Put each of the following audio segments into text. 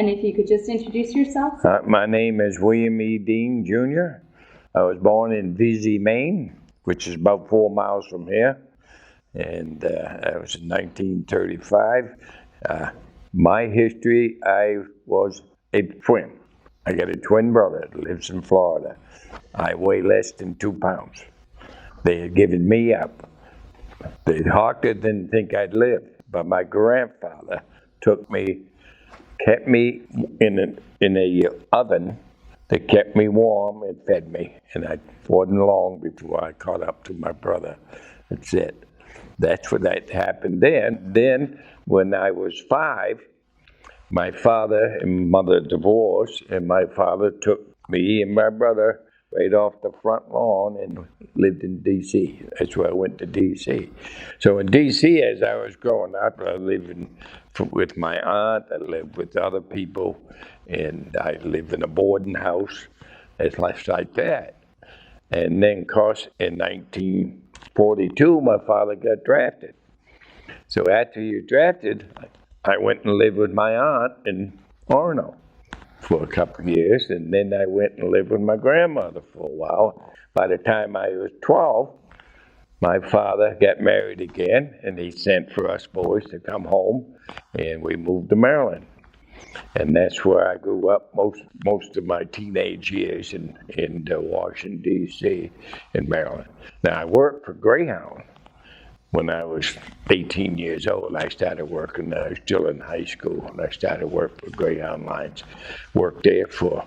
And if you could just introduce yourself. My name is William E. Dean, Jr. I was born in Vesey, Maine, which is about 4 miles from here. And that was in 1935. My history, I was a twin. I got a twin brother that lives in Florida. I weigh less than 2 pounds. They had given me up. The doctor didn't think I'd live, but my grandfather took me, kept me in a oven that kept me warm and fed me. And it wasn't long before I caught up to my brother. That's it. That's what that happened then. Then, when I was 5, my father and mother divorced, and my father took me and my brother right off the front lawn and lived in D.C. That's where I went to D.C. So in D.C., as I was growing up, I lived with my aunt, I lived with other people, and I lived in a boarding house. It's like that. And then, of course, in 1942, my father got drafted. So after he was drafted, I went and lived with my aunt in Orono for a couple of years, and then I went and lived with my grandmother for a while. By the time I was 12, my father got married again, and he sent for us boys to come home, and we moved to Maryland. And that's where I grew up most of my teenage years in Washington, D.C., in Maryland. Now, I worked for Greyhound. When I was 18 years old, I started working. I was still in high school, and I started work for Greyhound Lines. Worked there for,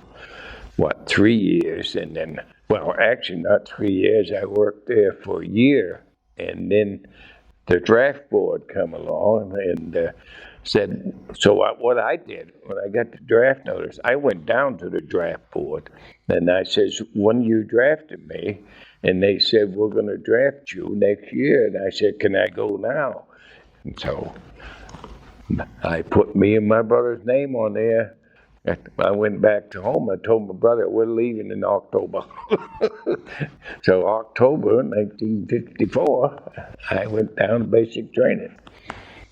3 years, and then, well, actually not 3 years. I worked there for a year, and then the draft board come along and said, so what I did, when I got the draft notice, I went down to the draft board, and I says, when you drafted me, and they said, we're going to draft you next year. And I said, can I go now? And so I put me and my brother's name on there. I went back to home. I told my brother, we're leaving in October. So October 1954, I went down to basic training.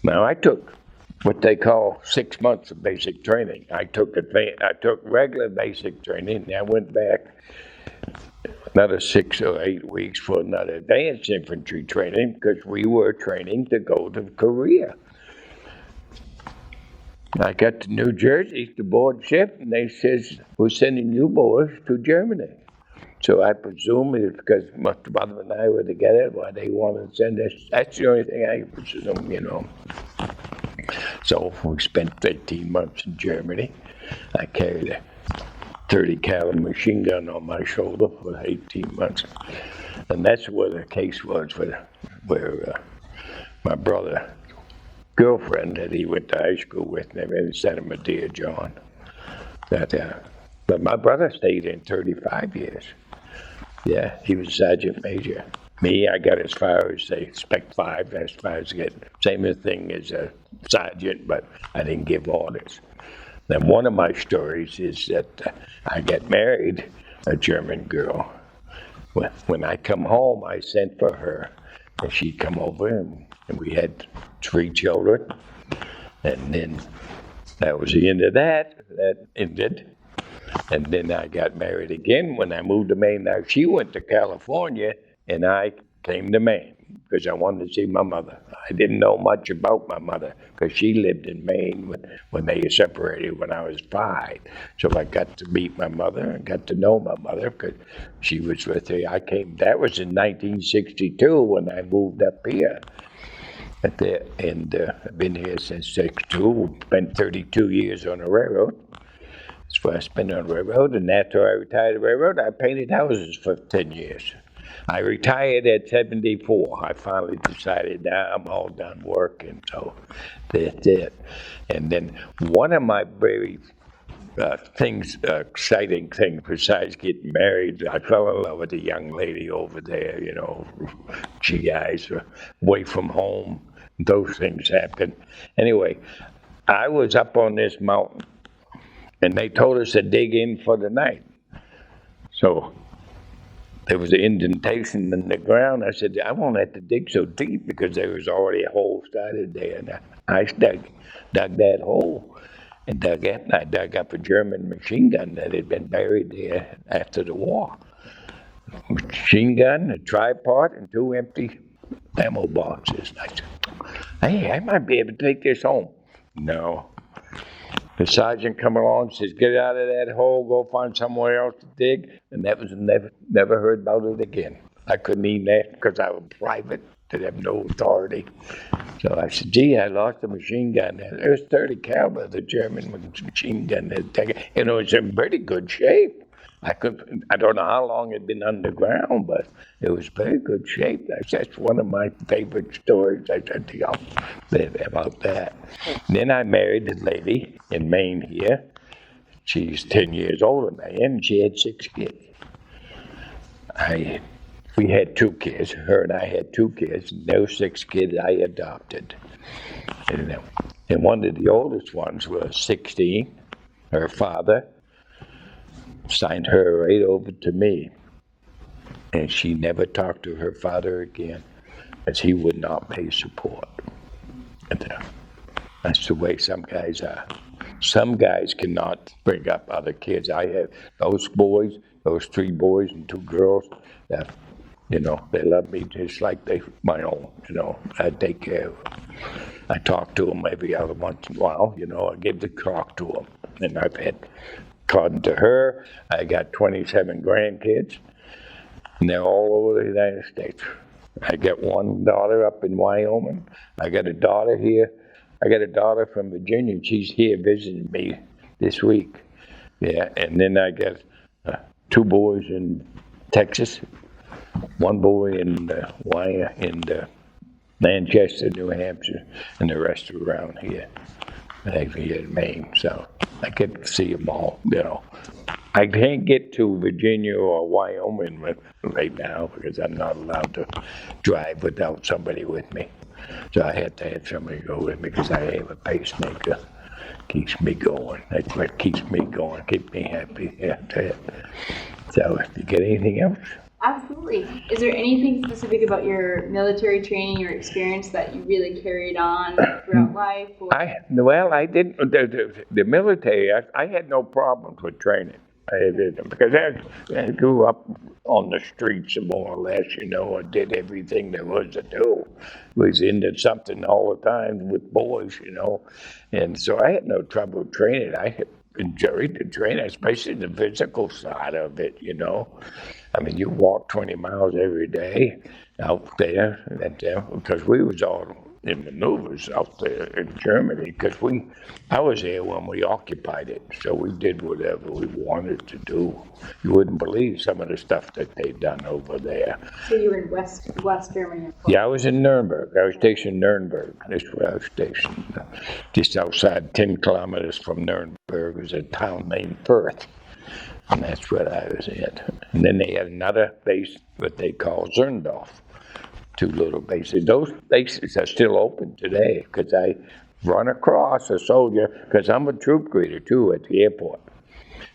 Now, I took what they call 6 months of basic training. I took regular basic training, and I went back another 6 or 8 weeks for another advanced infantry training, because we were training to go to Korea. I got to New Jersey to board ship, and they says, we're sending you boys to Germany. So I presume it's because my brother and I were together, why they wanted to send us. That's the only thing I presume, So we spent 18 months in Germany. I carried a 30 caliber machine gun on my shoulder for 18 months. And that's where the case was, where my brother's girlfriend that he went to high school with, and sent him a Dear John. But my brother stayed in 35 years. Yeah, he was Sergeant Major. Me, I got as far as, say, Spec 5, as far as getting, same thing as a sergeant, but I didn't give orders. Then one of my stories is that I got married, a German girl. When I come home, I sent for her, and she come over, and we had 3 children. And then that was the end of that. That ended. And then I got married again when I moved to Maine. Now, she went to California, and I came to Maine because I wanted to see my mother. I didn't know much about my mother because she lived in Maine when they separated when I was 5. So I got to meet my mother and got to know my mother because she was with her. That was in 1962 when I moved up here. And I've been here since 62, spent 32 years on the railroad. That's where I spent on the railroad, and after I retired the railroad, I painted houses for 10 years. I retired at 74. I finally decided now I'm all done working, so that's it. And then one of my very exciting things besides getting married, I fell in love with a young lady over there, GIs away from home. Those things happen. Anyway, I was up on this mountain, and they told us to dig in for the night. So there was an indentation in the ground. I said, I won't have to dig so deep because there was already a hole started there. And I dug that hole. and dug it. And I dug up a German machine gun that had been buried there after the war. Machine gun, a tripod, and 2 empty ammo boxes. And I said, hey, I might be able to take this home. No. The sergeant come along and says, get out of that hole, go find somewhere else to dig. And that was never heard about it again. I couldn't even ask because I was private, didn't have no authority. So I said, gee, I lost the machine gun. It was 30 caliber, the German machine gun. And it was in pretty good shape. I don't know how long it'd been underground, but it was very good shape. That's one of my favorite stories I said to y'all about that. Then I married a lady in Maine here. She's 10 years older than I am, and she had 6 kids. We had 2 kids. Her and I had 2 kids, and those 6 kids I adopted. And one of the oldest ones was 16. Her father signed her right over to me. And she never talked to her father again, as he would not pay support. And, that's the way some guys are. Some guys cannot bring up other kids. I have those boys, those 3 boys and 2 girls that, they love me just like they my own, I take care of them. I talk to them every other once in a while, I give the talk to them. And I've had, according to her, I got 27 grandkids, and they're all over the United States. I got one daughter up in Wyoming. I got a daughter here. I got a daughter from Virginia. She's here visiting me this week. Yeah, and then I got 2 boys in Texas, 1 boy in Manchester, New Hampshire, and the rest are around here. Here in Maine, so I get to see them all, I can't get to Virginia or Wyoming right now because I'm not allowed to drive without somebody with me. So I had to have somebody go with me because I have a pacemaker. Keeps me going. That's what keeps me going, keeps me happy. Yeah, that's it. So, you get anything else? Absolutely. Is there anything specific about your military training or experience that you really carried on throughout life? Or? I didn't. The military, I had no problems with training. I didn't, because I grew up on the streets more or less, I did everything there was to do. Was into something all the time with boys, and so I had no trouble training. I enjoyed the training, especially the physical side of it, I mean, you walk 20 miles every day out there, because we was all in maneuvers out there in Germany, because I was there when we occupied it, so we did whatever we wanted to do. You wouldn't believe some of the stuff that they'd done over there. So you were in West Germany? Yeah, I was in Nuremberg. I was stationed in Nuremberg. That's where I was stationed. Just outside 10 kilometers from Nuremberg was a town named Fürth. And that's what I was at. And then they had another base, what they call Zerndorf, 2 little bases. Those bases are still open today because I run across a soldier, because I'm a troop greeter too at the airport.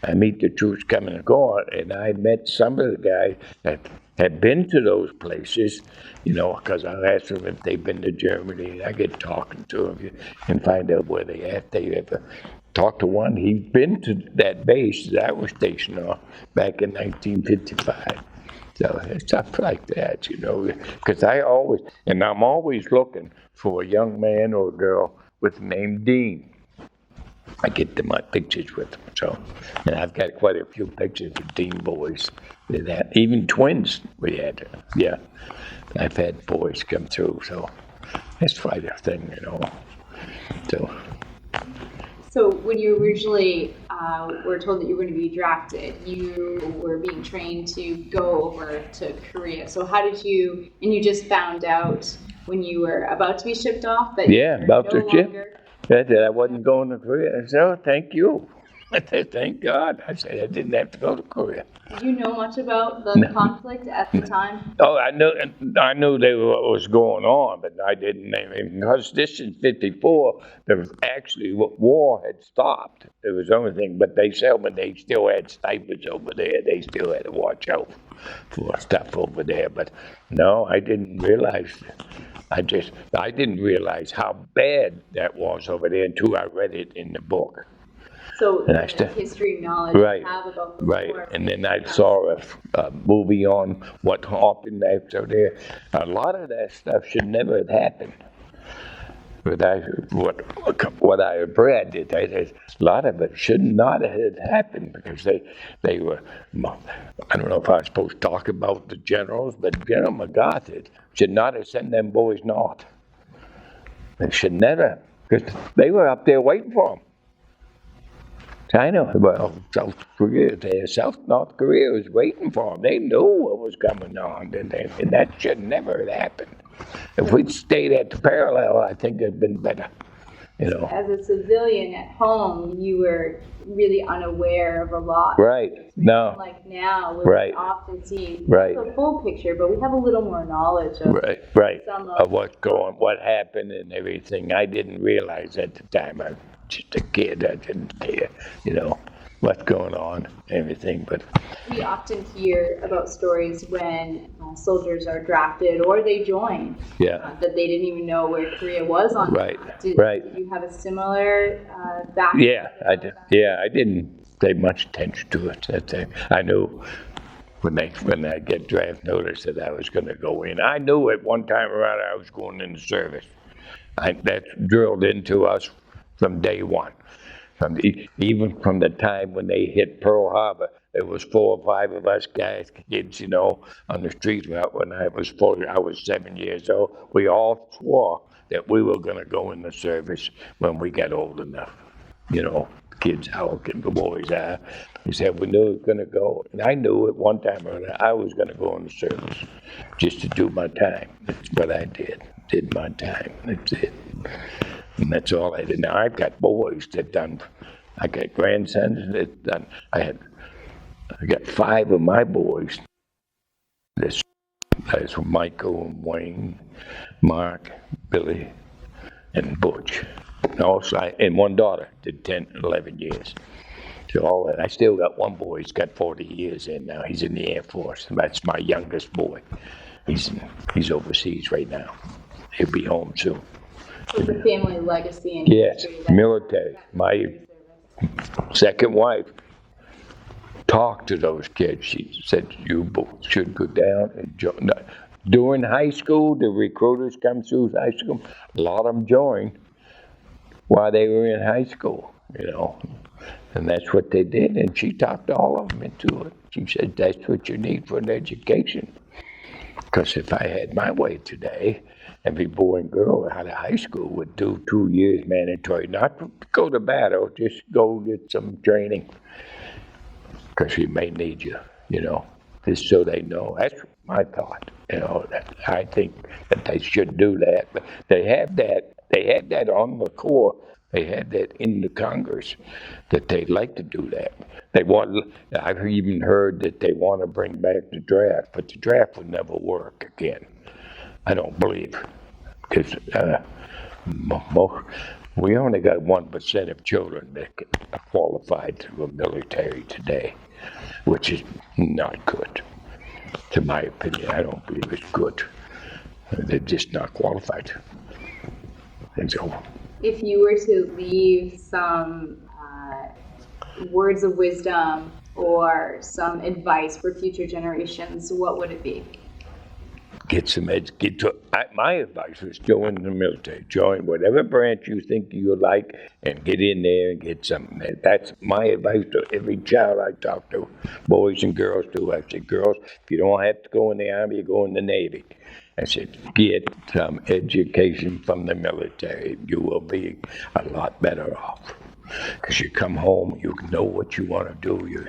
I meet the troops coming and going, and I met some of the guys that had been to those places, because I asked them if they've been to Germany. I get talking to them and find out where they at. They ever talked to one. He'd been to that base that I was stationed on back in 1955. So stuff like that, because I'm always looking for a young man or a girl with the name Dean. I get my pictures with them, and I've got quite a few pictures of Dean boys. Even twins we had. Yeah, I've had boys come through, so that's quite a thing, So when you originally were told that you were going to be drafted, you were being trained to go over to Korea. So how did you, and you just found out when you were about to be shipped off that about to ship, that I wasn't going to Korea. I said, oh, thank you. I said, thank God. I said, I didn't have to go to Korea. Did you know much about the conflict at the time? Oh, I knew what was going on, but I didn't name it. Because this is 54, war had stopped. It was the only thing, but they still had snipers over there. They still had to watch out for stuff over there. But no, I didn't realize. I didn't realize how bad that was over there until I read it in the book. So And I the still- history knowledge Right, you have about the right. war. And then I saw a movie on what happened after there. A lot of that stuff should never have happened. But what I have read, a lot of it should not have happened because they were. I don't know if I was supposed to talk about the generals, but General MacArthur should not have sent them boys north. They should never, because they were up there waiting for them. China, well, South Korea, North Korea was waiting for them. They knew what was coming on, and that should never have happened. If we'd stayed at the parallel, I think it'd been better, you know. As a civilian at home, you were really unaware of a lot. Right. No. Like now, we Right. often see Right. the full picture, but we have a little more knowledge of Right. some Of what happened and everything. I didn't realize at the time. I was just a kid. I didn't care, you know, what's going on, everything. But We often hear about stories when soldiers are drafted or they join yeah. that they didn't even know where Korea was on. Right, Did right. you have a similar background? Yeah, I did. Yeah, I didn't pay much attention to it. I knew when I get draft notice that I was going to go in. I knew at one time or other I was going in the service. That's drilled into us from day one. Even from the time when they hit Pearl Harbor, there was 4 or 5 of us kids, you know, on the street. When I was 7 years old. We all swore that we were going to go in the service when we got old enough. You know, kids, how can the boys are. He said we knew we were going to go, and I knew at one time or another I was going to go in the service just to do my time. That's what I did. Did my time. That's it. And that's all I did. Now I've got boys that done. I got grandsons that done. I got 5 of my boys. That's Michael and Wayne, Mark, Billy, and Butch. And also, and one daughter did 10, 11 years. So all that. I still got one boy. He's got 40 years in now. He's in the Air Force. That's my youngest boy. He's overseas right now. He'll be home soon. So the family legacy and Yes, history that- military. My second wife talked to those kids. She said, you both should go down and join. During high school, the recruiters come through high school. A lot of them joined while they were in high school, you know. And that's what they did. And she talked all of them into it. She said, that's what you need for an education. Because if I had my way today, every boy and girl out of high school would do 2 years mandatory, not to go to battle, just go get some training. Because you may need you, you know, just so they know. That's my thought, you know. I think that they should do that. But they had that on the Corps. They had that in the Congress that they'd like to do that. I've even heard that they want to bring back the draft, but the draft would never work again. I don't believe, because we only got 1% of children that are qualified to the military today, which is not good. To my opinion, I don't believe it's good. They're just not qualified. And so, If you were to leave some words of wisdom or some advice for future generations, what would it be? My advice was join the military. Join whatever branch you think you like and get in there and get something. That's my advice to every child I talk to, boys and girls too. I said, girls, if you don't have to go in the Army, you go in the Navy. I said, get some education from the military. You will be a lot better off. Because you come home, you know what you want to do.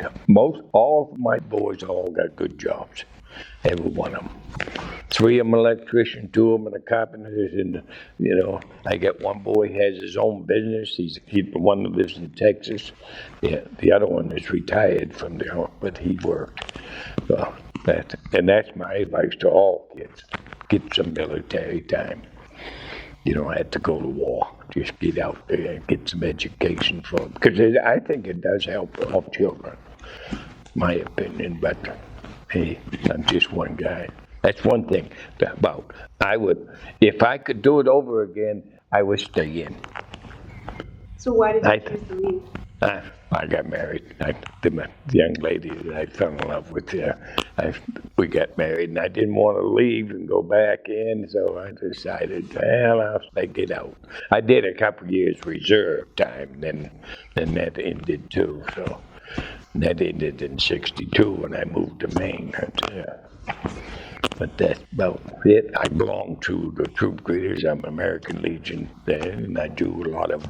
All of my boys all got good jobs. Every one of them. 3 of them electricians, 2 of them are carpenters, and you know, I got one boy has his own business. He's one that lives in Texas. The other one is retired from there, but he worked. So that's my advice to all kids: get some military time. You don't have to go to war. Just get out there and get some education for them. Because I think it does help children. My opinion, but. Hey, I'm just one guy. That's one thing about. If I could do it over again, I would stay in. So why did you choose to leave? I got married. The young lady that I fell in love with, we got married, and I didn't want to leave and go back in, so I decided, well, I'll take it out. I did a couple years reserve time, then that ended too. So that ended in '62 when I moved to Maine. But that's about it. I belong to the Troop Greeters. I'm American Legion there, and I do a lot of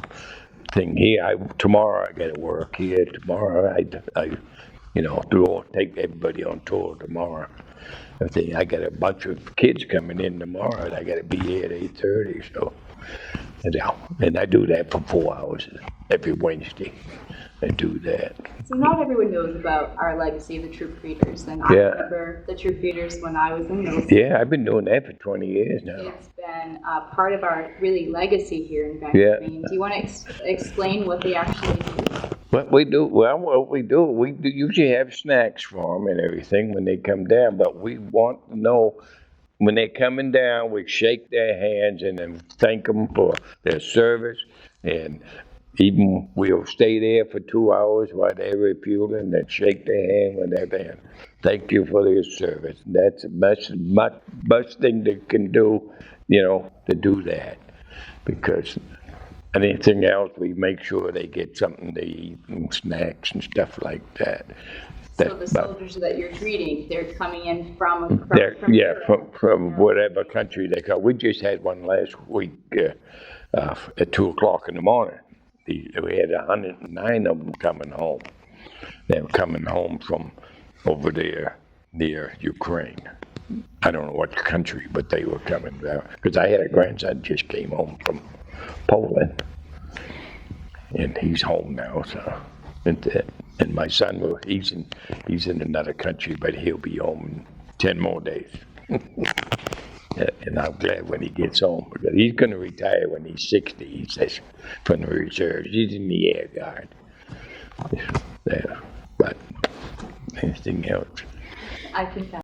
thing here. Tomorrow I got to work here. Tomorrow I take everybody on tour tomorrow. I got a bunch of kids coming in tomorrow, and I got to be here at 8:30. So, and I do that for 4 hours every Wednesday. I do that. So not everyone knows about our legacy of the Troop Greeters, and I remember the Troop Greeters when I was in middle school. Yeah, I've been doing that for 20 years now. It's been part of our really legacy here in Vancouver. Do you want to explain what they actually do? What we do, we usually have snacks for them and everything when they come down, but we want to know when they're coming down, we shake their hands and then thank them for their service, and even we'll stay there for 2 hours while they're refueling and shake their hand when they're there. Thank you for your service. That's the best thing they can do, to do that. Because anything else, we make sure they get something to eat and snacks and stuff like that. So the soldiers that you're greeting, they're coming in from whatever country they come. We just had one last week at 2 o'clock in the morning. We had 109 of them coming home. They were coming home from over there near Ukraine. I don't know what country, but they were coming down. Because I had a grandson just came home from Poland, and he's home now. So, and my son, he's in another country, but he'll be home in 10 more days. And I'm glad when he gets home, because he's going to retire when he's 60, he says, from the reserves. He's in the Air Guard. But anything else? I think that